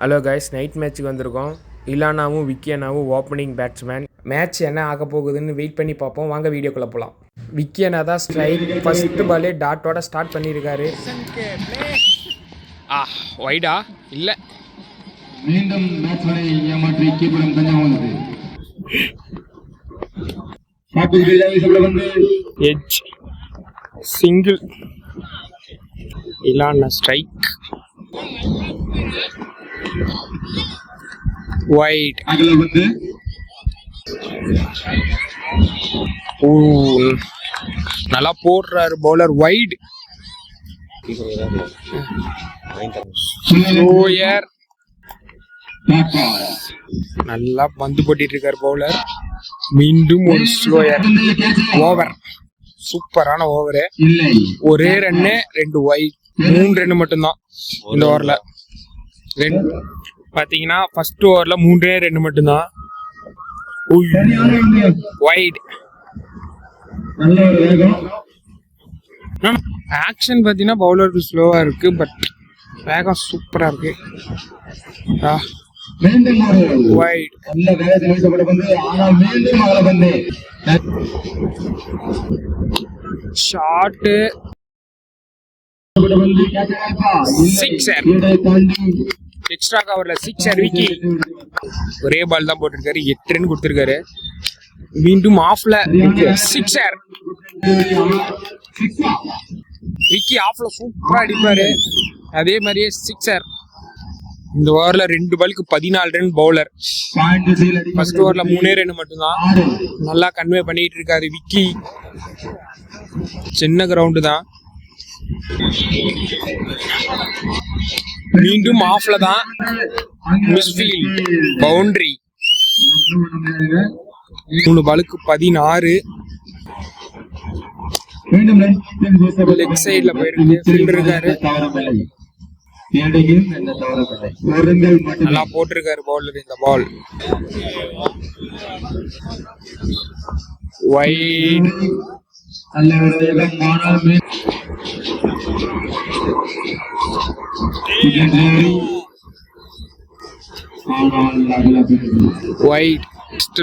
Hello guys, night மேட்ச்சுக்கு வந்திருக்கோம். இலானாவும் விக்கியனாவும் opening batsman. Match என்ன ஆக போகுதுன்னு வெயிட் பண்ணி பார்ப்போம். வாங்க வீடியோக்குள்ளே போகலாம். விக்கியனா தான் ஸ்ட்ரைக். ஃபர்ஸ்ட் பாலே டாட்டோட ஸ்டார்ட் பண்ணியிருக்காரு. வைடா இல்லை, மீண்டும் மேட்ச் வரை ஏமாற்றி கீப்பரும் தஞ்சாவூர் எட்ஜ் சிங்கிள். இலானா ஸ்ட்ரைக். வைட். நல்லா போடுறாரு பவுலர். வைட். ஸ்லோயர். நல்லா பந்து போட்டிட்டு இருக்காரு பவுலர். மீண்டும் ஒரு ஸ்லோயர். ஓவர். சூப்பரான ஓவரு. ஒரே ரன்னு, 2 வைட், 3 ரன் மட்டும்தான் இந்த ஓவர்ல. பாத்தீங்கன்னா ஃபர்ஸ்ட் ஓவர்ல 3 ரன் மட்டும்தான். வைட். ஆக்ஷன் பாத்தீங்கன்னா பவுலருக்கு ஸ்லோவா இருக்கு, பட் வேகம் சூப்பரா இருக்கு. வைட். ஷாட். சிக்ஸர். எக்ஸ்ட்ரா கவர்ல சிக்ஸர். விக்கி ஒரே பால் தான் போட்டிருக்காரு, 8 ரன் கொடுத்திருக்காரு. மீண்டும் ஆஃப்ல சிக்ஸர். விக்கி ஆஃப்ல சூப்பரா அடிப்பாரு, அதே மாதிரியே சிக்ஸர். இந்த ஓவர்ல 2 பாலுக்கு 14 ரன் பவுலர். ஃபர்ஸ்ட் ஓவர்ல 3 ரன் மட்டும்தான். நல்லா கன்வே பண்ணிட்டு இருக்காரு விக்கி. சின்ன கிரவுண்டு தான். மீண்டும் ஆஃப்ல தான். மிஸ்ஃபீல்ட். பவுண்டரி. 3 பாலுக்கு 16. லெக் சைட்ல போயிருக்கு. ஃபீல்டர் இருக்காரு, நல்லா போட்டிருக்காரு பவுலர் இந்த ball. Wide. Wide.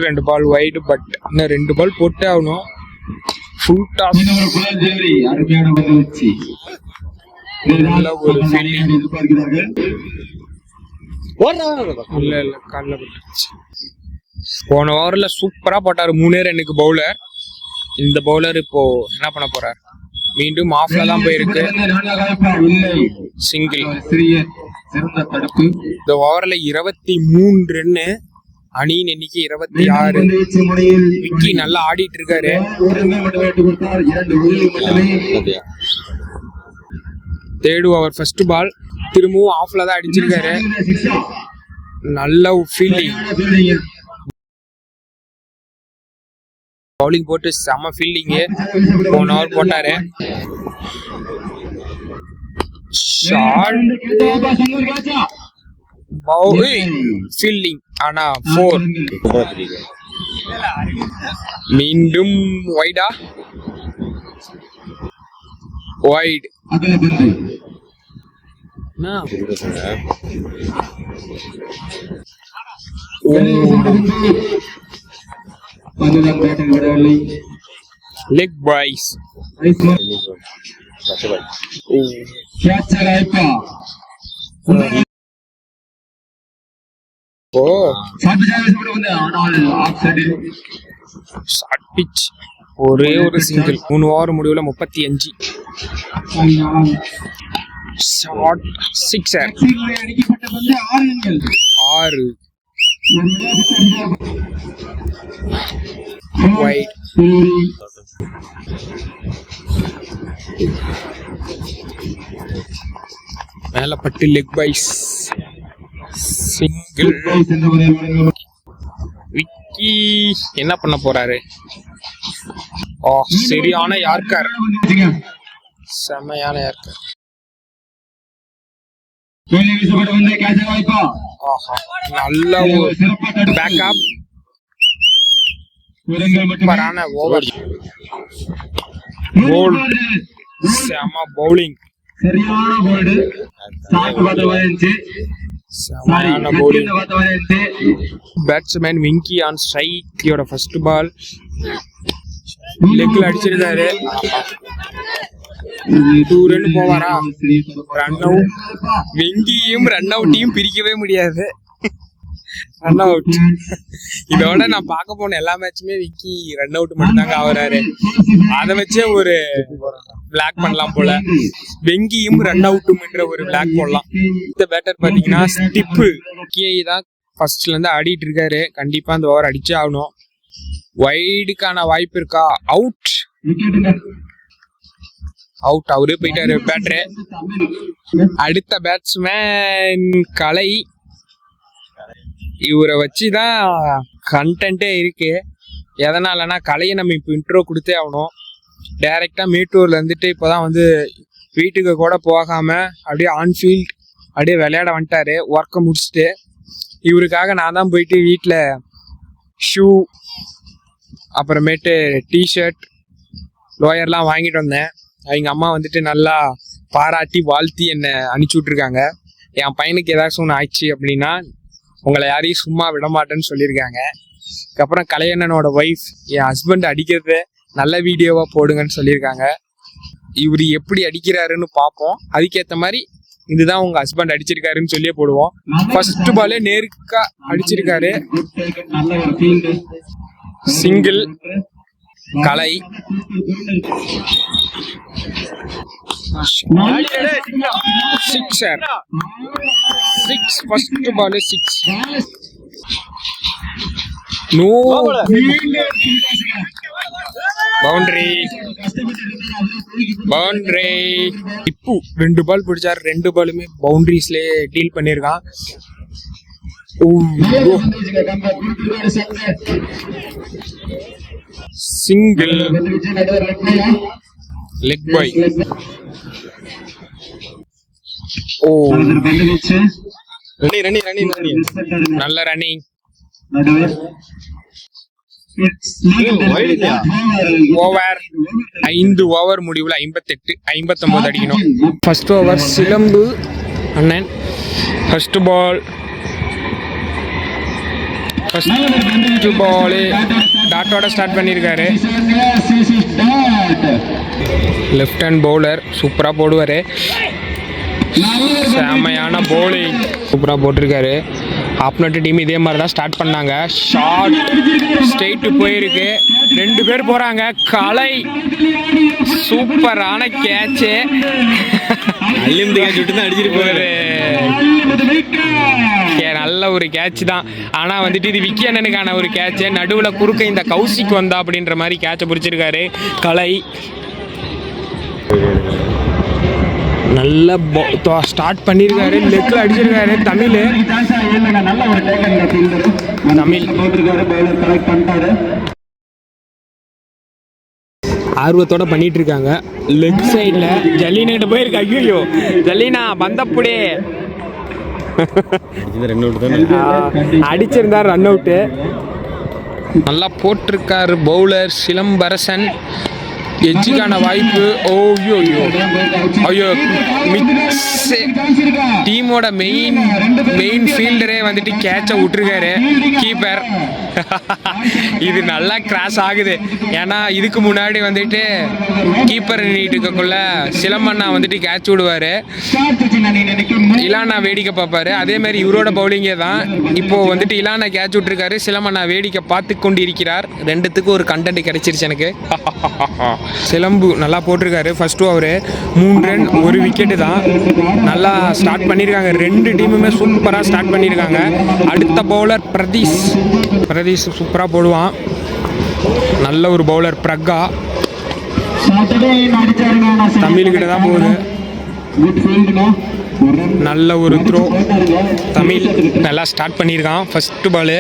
2 ball wide, but இன்னும் 2 பால் போட்டே ஆகணும். Full toss. ஒரு ஃபீல்டிங். இல்ல இல்ல, கால்ல பட்டுச்சு. போன ஓவர்ல சூப்பரா போட்டாரு 3 ரன்னுக்கு பவுலர். இந்த பவுலர் இப்போ என்ன பண்ண போறாரு? மீண்டும் ஆஃப்ல தான் போயிருக்கு. சிங்கிள். இந்த ஓவர்ல 23 ரன்னு. அணியின் எண்ணிக்கை 26. விக்கி நல்லா ஆடிட்டு இருக்காரு. Third over first ball. திரும்பவும் ஆஃப்ல தான் அடிச்சிருக்காரு. நல்ல ஃபீல்டிங். பவுலிங் போட்டு செம ஃபீல்டிங். போன ஓவர் போட்டாரு. ஷாட். ஃபீல்டிங். ஆனா 4. மீண்டும் வைடா. Wide. Leg byes. Short pitch. ஒரே ஒரு சிங்கிள். 3 ஓவர் முடிவுல 35. ஷார்ட். சிக்ஸர். 6. வைட். மேல பட்டு லெக் பைஸ். சிங்கிள். விக்கி என்ன பண்ண போறாரு? சரியான யார்கர். செமையான யார்கர். நல்ல பேக்கப். சூப்பரான ஓவர். செம பவுலிங். சரியான போல்டு. ஸ்டார்ட் பண்ண வந்துச்சு. செமையான bowling. பேட்ஸ்மேன் விங்கி ஆன் ஸ்ட்ரைக். இவரோட ஃபர்ஸ்ட் பால் லெக்ல அடிச்சிருக்காரு. 2 ரன் போவாரா? Run out. வெங்கியும் ரன் அவுட்டையும் பிரிக்கவே முடியாது. Run out. இதோட நான் பார்க்க போன எல்லா மேட்சுமே விக்கி ரன் அவுட் மட்டும்தாங்க ஆகுறாரு. அதை வச்சே ஒரு பிளாக் பண்ணலாம் போல. வெங்கியும் ரன் அவுட்டும் என்ற ஒரு பிளாக் போடலாம். இந்த பேட்டர் பாத்தீங்கன்னா ஸ்டிப்பு தான் ஃபர்ஸ்ட்ல இருந்து ஆடிட்டு இருக்காரு. கண்டிப்பா அந்த ஓவர் அடிச்சே ஆகணும். வைடுக்கான வாய்ப்பு இருக்கா? அவுட். அவுட். அவரு போயிட்டாரு பேட்டரு. அடுத்த பேட்ஸ்மேன் கலை. இவரை வச்சுதான் கண்டென்ட்டே இருக்கு. எதனாலனா கலையை நம்ம இப்போ இன்ட்ரோ கொடுத்தே ஆகணும். டைரக்டா மேட்டூர்ல இருந்துட்டு இப்போதான் வந்து வீட்டுக்கு கூட போகாம அப்படியே ஆன்ஃபீல்ட் அப்படியே விளையாட வந்துட்டாரு. ஒர்க்கை முடிச்சுட்டு இவருக்காக நான் தான் போயிட்டு வீட்டில் ஷூ அப்புறமேட்டு டிஷர்ட் லோயர்லாம் வாங்கிட்டு வந்தேன். அவங்க அம்மா வந்துட்டு நல்லா பாராட்டி வாழ்த்தி என்னை அனுப்பிச்சி விட்ருக்காங்க. என் பையனுக்கு ஏதாச்சும் ஒன்று ஆயிடுச்சு அப்படின்னா உங்களை யாரையும் சும்மா விட மாட்டேன்னு சொல்லியிருக்காங்க. அதுக்கப்புறம் கலையண்ணனோட ஒய்ஃப் என் ஹஸ்பண்ட் அடிக்கிறத நல்ல வீடியோவாக போடுங்கன்னு சொல்லியிருக்காங்க. இவர் எப்படி அடிக்கிறாருன்னு பார்ப்போம். அதுக்கேற்ற மாதிரி இதுதான் உங்க ஹஸ்பண்ட் அடிச்சிருக்காருன்னு சொல்லியே போடுவோம். ஃபர்ஸ்ட் பாலே நேருக்கா அடிச்சிருக்காரு. சிங்கிள். கலை sixer. 6 first ball 6. No boundary. Boundary. இப்போ 2 பால் பிடிச்சார். 2 பாலுமே பவுண்டரிஸ்லயே டீல் பண்ணிருக்கான். சிங்கிள். Leg bye. ஓ நல்ல ரன்னிங். ஓவர் 5 ஓவர் முடிவுல 58 59 அடிக்கணும். ஃபர்ஸ்ட் ஓவர் சிலம்பு அண்ணன். ஃபர்ஸ்ட் பால் டாட்டோட ஸ்டார்ட் பண்ணியிருக்காரு. லெஃப்ட் ஹேண்ட் பவுலர் சூப்பராக போடுவார். செமையான பவுலிங் சூப்பராக போட்டிருக்காரு. ஆப்போனன்ட் டீம் இதே மாதிரி தான் ஸ்டார்ட் பண்ணாங்க. ஷார்ட் ஸ்ட்ரெயிட்டு போயிருக்கு. 2 பேர் போகிறாங்க. கலை சூப்பரான கேட்சு. நல்ல ஒரு கேட்ச் தான். ஆனால் வந்துட்டு இது விக்கி அண்ணனுக்கான ஒரு கேட்சு. நடுவில் குறுக்க இந்த கௌசிக் வந்தா அப்படின்ற மாதிரி கேட்சை பிடிச்சிருக்காரு கலை. நல்ல ஸ்டார்ட் பண்ணியிருக்காரு. லெக்கில் அடிச்சிருக்காரு. தமிழ் ஆர்வத்தோட பண்ணிட்டு இருக்காங்க. லெக் சைடில் ஜலீனா கிட்ட போயிருக்கு. ஐயோ ஜலீனா பந்தப்புடே அடிச்சிருந்தார். Run out. நல்லா போட்டிருக்காரு பவுலர் சிலம்பரசன். எஜ்ஜுக்கான வாய்ப்பு. ஓய்யோ ஐயோ மிக்ஸ். டீமோட மெயின் ஃபீல்டரே வந்துட்டு கேட்சை விட்டுருக்காரு கீப்பர். இது நல்லா கிராஸ் ஆகுது. ஏன்னா இதுக்கு முன்னாடி வந்துட்டு கீப்பர் நீட்டுக்குள்ள சிலம்பண்ணா வந்துட்டு கேட்ச் விடுவாரு. இலானா வேடிக்கை பார்ப்பாரு. அதே மாதிரி இவரோட பவுலிங்கே தான். இப்போ வந்துட்டு இலானா கேட்ச் விட்டுருக்காரு. சிலம்பண்ணா வேடிக்கை பார்த்து கொண்டு இருக்கிறார். 2த்துக்கும் ஒரு கண்டென்ட் கிடைச்சிருச்சு எனக்கு. சிலம்பு நல்லா போட்டிருக்காரு. ஃபர்ஸ்ட் ஓவர் 3 ரன் 1 விக்கெட்டு தான். நல்லா ஸ்டார்ட் பண்ணியிருக்காங்க. 2 டீமுமே சூப்பராக ஸ்டார்ட் பண்ணியிருக்காங்க. அடுத்த பவுலர் பிரதீஷ் சூப்பராக போடுவான். நல்ல ஒரு பவுலர் பிரகா. தமிழ்கிட்ட தான் போகுது. நல்ல ஒரு த்ரோ. தமிழ் நல்லா ஸ்டார்ட் பண்ணியிருக்கான். ஃபர்ஸ்ட் பாலு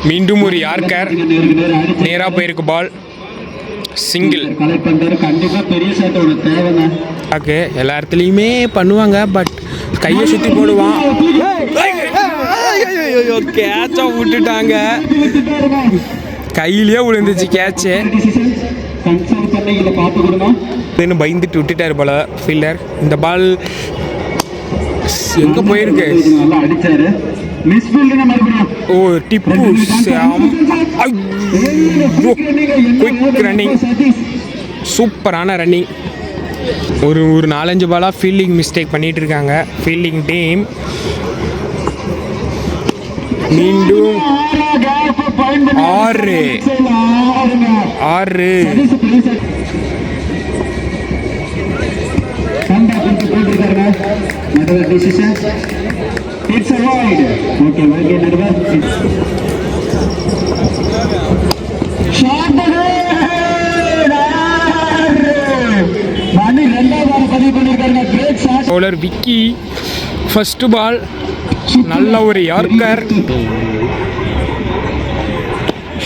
மீண்டும் ஒரு யார்கர். நேராக போயிருக்கு பால். சிங்கிள். ஓகே எல்லா இடத்துலையுமே பண்ணுவாங்க. பட் கையை சுற்றி போடுவான். கேட்சா விட்டுட்டாங்க. கையிலேயே விழுந்துச்சு கேட்சு. பயந்துட்டு விட்டுட்டாரு போல ஃபீல்டர். இந்த பால் எங்க போயிருக்கு? நல்லா அடிச்சாரு. மிஸ் ஃபீல்டுங்க மறுபடியும். ஓ டிப்பு குயிக் ரன்னிங், சூப்பரான ரன்னிங். ஒரு 4-5 பாலாக ஃபீல்டிங் மிஸ்டேக் பண்ணிட்டு இருக்காங்க ஃபீல்டிங் டீம். மீண்டும் 6 பவுலர் விக்கி ஃபர்ஸ்ட் பால், நல்ல ஒரு யார்க்கர்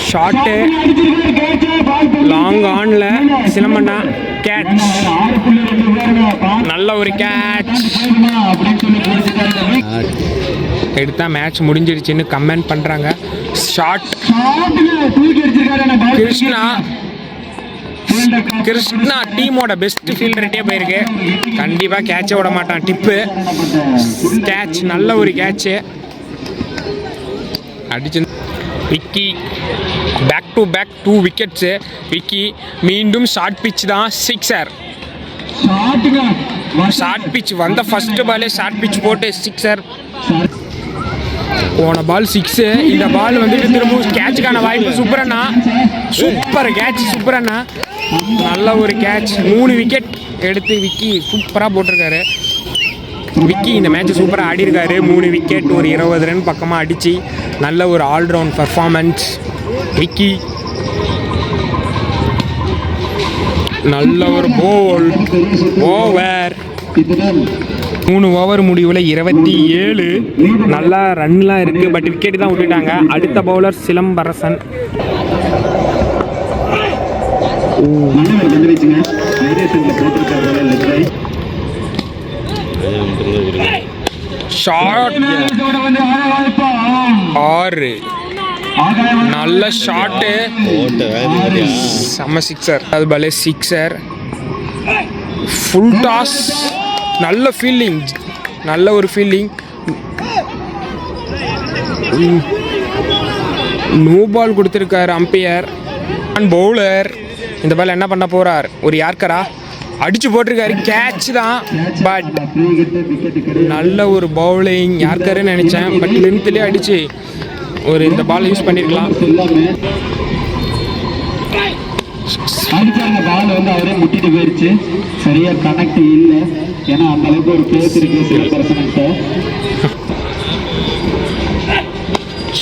ஷாட்டு, லாங் ஆன்ல சிலம்பண்ணா கேட்ச், நல்ல ஒரு கேட்ச் எடுத்தா மேட்ச் முடிஞ்சிடுச்சுன்னு கமெண்ட் பண்றாங்க. ஷாட் கிருஷ்ணா டீமோட பெஸ்ட் ஃபீல்டர்ட்டே போயிருக்கு. கண்டிப்பாக கேட்சை விட மாட்டான். டிப்பு கேட்ச், நல்ல ஒரு கேட்சு அடிச்சு. Vicky back to back 2 wickets. Vicky மீண்டும் ஷார்ட் பிச் தான், சிக்ஸர். ஷார்ட் பிச் வந்த ஃபர்ஸ்ட் பாலே ஷார்ட் பிச் போட்டு சிக்ஸர். போன பால் 6, இந்த பால் வந்துட்டு திரும்ப கேட்சுக்கான வாய்ப்பு. சூப்பரண்ணா, சூப்பர் கேட்ச் சூப்பரண்ணா, நல்ல ஒரு கேட்ச். 3 விக்கெட் எடுத்து விக்கி சூப்பராக போட்டிருக்காரு. விக்கி இந்த மேட்ச் சூப்பராக ஆடிருக்காரு. 3 விக்கெட், ஒரு 20 ரன் பக்கமாக அடித்து நல்ல ஒரு ஆல்ரவுண்ட் பர்ஃபார்மன்ஸ் விக்கி. நல்ல ஒரு போல் ஓவர். 3 ஓவர் முடிவில் 27. நல்லா ரன்லாம் இருக்குது, பட் விக்கெட் தான் விட்டுட்டாங்க. அடுத்த பவுலர் சிலம்பரசன். ஷாட் 6, நல்ல ஷாட்டு, செம்ம சிக்ஸர். அது பாலே சிக்ஸர், ஃபுல் டாஸ், நல்ல ஃபீல்டிங், நல்ல ஒரு ஃபீல்டிங். நோ பால் கொடுத்துருக்காரு அம்பையர். பவுலர் இந்த பால் என்ன பண்ண போறார்? ஒரு யார்க்கரா அடிச்சு போட்டிருக்காரு, கேட்ச் தான், பட் நல்ல ஒரு பவுலிங். யார்க்கருன்னு நினைச்சேன், பட் லென்த்லேயே அடிச்சு ஒரு இந்த பால் யூஸ் பண்ணிருக்கலாம். அடிச்சாங்க பால் வந்து அவரே முட்டிட்டு போயிருச்சு. சரியா கனெக்ட் இல்லை, ஏன்னா அந்த அளவுக்கு ஒரு பேஸ் இருக்கு சிலம்பரசன்கிட்ட.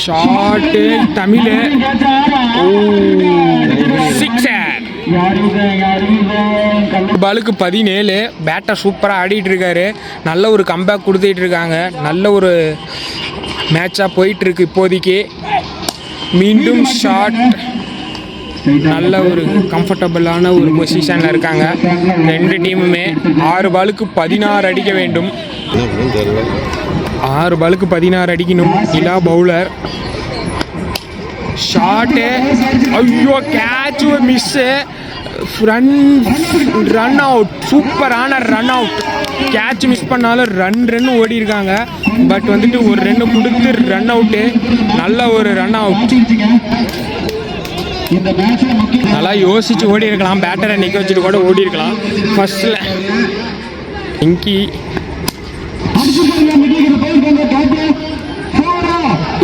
Shot Tamil, sixer. பாலுக்கு 17. பேட்டர் சூப்பராக ஆடிட்டு இருக்காரு. நல்ல ஒரு கம்பேக் கொடுத்துட்டு இருக்காங்க. நல்ல ஒரு மேட்சாக போயிட்டு இருக்கு இப்போதைக்கு. மீண்டும் ஷாட், நல்ல ஒரு கம்ஃபர்டபுளான ஒரு பொசிஷனில் இருக்காங்க 2 டீமுமே. 6 பாலுக்கு 16 அடிக்க வேண்டும். 6 பாலுக்கு 16 அடிக்கணும். இலா பவுலர். ஷாட்டு, ஐயோ கேட்ச், மிஸ்ஸு, ரன் அவுட், சூப்பரான ரன் அவுட். கேட்ச் மிஸ் பண்ணாலும் ரன் ஓடி இருக்காங்க, பட் வந்துட்டு ஒரு ரன்னு கொடுத்து ரன் அவுட்டு. நல்ல ஒரு ரன் அவுட். நல்லா யோசிச்சு ஓடி இருக்கலாம், பேட்டரை நிற்க வச்சுட்டு கூட ஓடி இருக்கலாம். ஃபர்ஸ்ட்ல இங்கி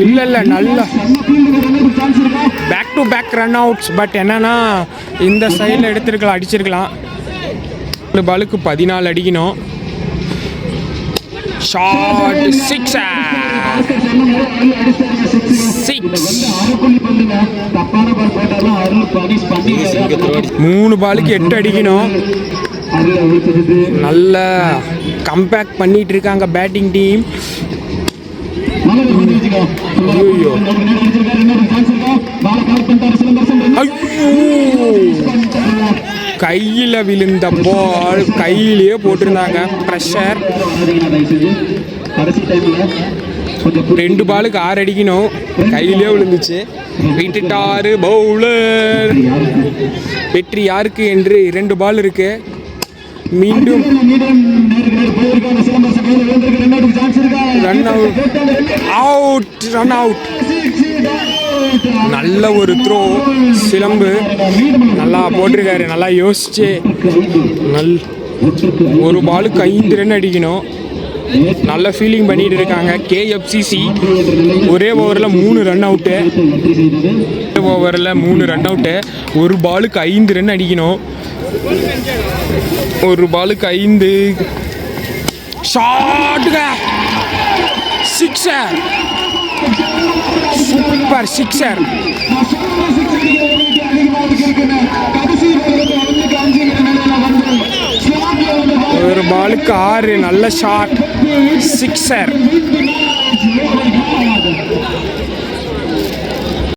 இல்லை நல்லா back to back run outs, but என்னன்னா இந்த சைடில் எடுத்துருக்கலாம், அடிச்சிருக்கலாம். 4 பாலுக்கு 14 அடிக்கணும். ஷாட், சிக்ஸர், 3 பாலுக்கு 8 அடிக்கணும். நல்ல கம்பேக் பண்ணிட்டு இருக்காங்க பேட்டிங் டீம். கையில் விழுந்த பால் கையிலேயே போட்டிருந்தாங்க. ப்ரெஷர். 2 பாலுக்கு 6 அடிக்கணும். கையிலே விழுந்துச்சு, விட்டுட்டாரு பவுலர். வெற்றி யாருக்கு என்று 2 பால் இருக்கு. மீண்டும் ரன் அவுட் ரன் அவுட். நல்ல ஒரு த்ரோ சிலம்பு நல்லா போட்டிருக்காரு, நல்லா யோசிச்சு ஒரு பாலுக்கு 5 ரன் அடிக்கணும். நல்ல ஃபீலிங் பண்ணிட்டு இருக்காங்க கேஎஃப்சிசி. ஒரே ஓவரில் 3 ரன் அவுட்டு, ஓவரில் 3 ரன் அவுட்டு. ஒரு பாலுக்கு 5 ரன் அடிக்கணும். ஒரு பாலுக்கு 5 ஷாட்டுங்க, சிக்ஸர், சூப்பர் சிக்ஸர். ஒரு பாலுக்கு 6, நல்ல ஷாட், சிக்ஸர்.